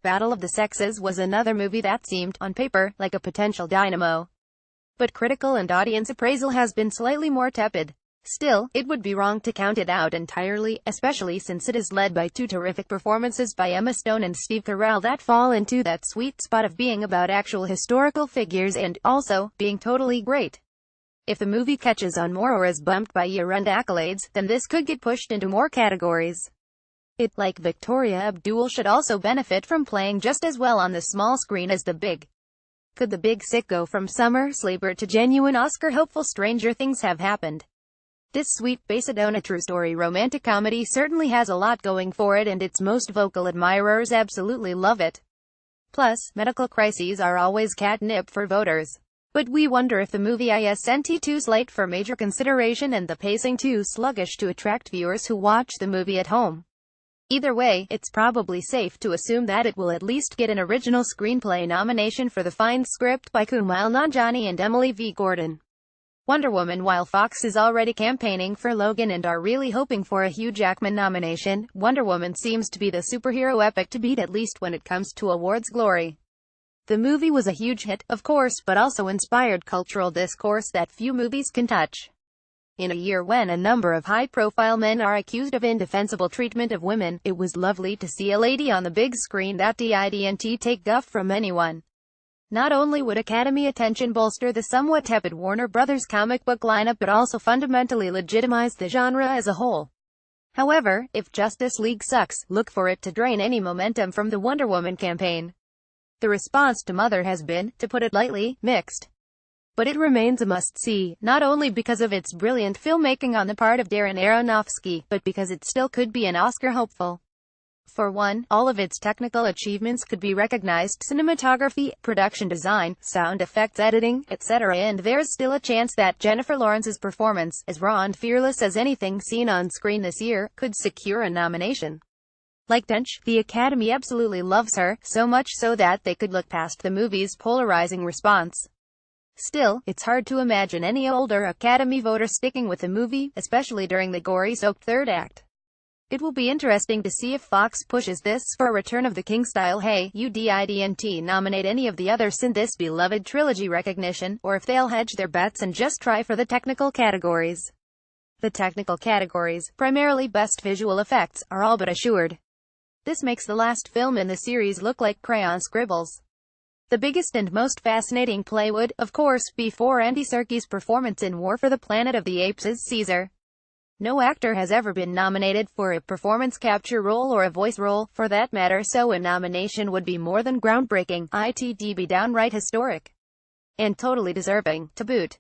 Battle of the Sexes was another movie that seemed, on paper, like a potential dynamo. But critical and audience appraisal has been slightly more tepid. Still, it would be wrong to count it out entirely, especially since it is led by two terrific performances by Emma Stone and Steve Carell that fall into that sweet spot of being about actual historical figures and, also, being totally great. If the movie catches on more or is bumped by year-end accolades, then this could get pushed into more categories. It, like Victoria Abdul, should also benefit from playing just as well on the small screen as the big. Could The Big Sick go from summer sleeper to genuine Oscar-hopeful? Stranger things have happened. This sweet, based-on-a true story romantic comedy certainly has a lot going for it, and its most vocal admirers absolutely love it. Plus, medical crises are always catnip for voters. But we wonder if the movie isn't too slight for major consideration and the pacing too sluggish to attract viewers who watch the movie at home. Either way, it's probably safe to assume that it will at least get an original screenplay nomination for the fine script by Kumail Nanjiani and Emily V. Gordon. Wonder Woman. While Fox is already campaigning for Logan and are really hoping for a Hugh Jackman nomination, Wonder Woman seems to be the superhero epic to beat, at least when it comes to awards glory. The movie was a huge hit, of course, but also inspired cultural discourse that few movies can touch. In a year when a number of high-profile men are accused of indefensible treatment of women, it was lovely to see a lady on the big screen that didn't take guff from anyone. Not only would Academy attention bolster the somewhat tepid Warner Brothers comic book lineup, but also fundamentally legitimize the genre as a whole. However, if Justice League sucks, look for it to drain any momentum from the Wonder Woman campaign. The response to Mother has been, to put it lightly, mixed. But it remains a must-see, not only because of its brilliant filmmaking on the part of Darren Aronofsky, but because it still could be an Oscar hopeful. For one, all of its technical achievements could be recognized: cinematography, production design, sound effects, editing, etc. And there's still a chance that Jennifer Lawrence's performance, as raw and fearless as anything seen on screen this year, could secure a nomination. Like Dench, the Academy absolutely loves her, so much so that they could look past the movie's polarizing response. Still, it's hard to imagine any older Academy voter sticking with the movie, especially during the gory-soaked third act. It will be interesting to see if Fox pushes this for a Return of the King style "Hey, you didn't nominate any of the others in this beloved trilogy" recognition, or if they'll hedge their bets and just try for the technical categories. The technical categories, primarily Best Visual Effects, are all but assured. This makes the last film in the series look like crayon scribbles. The biggest and most fascinating play would, of course, be for Andy Serkis' performance in War for the Planet of the Apes as Caesar. No actor has ever been nominated for a performance capture role or a voice role, for that matter, so a nomination would be more than groundbreaking, it'd be downright historic. And totally deserving, to boot.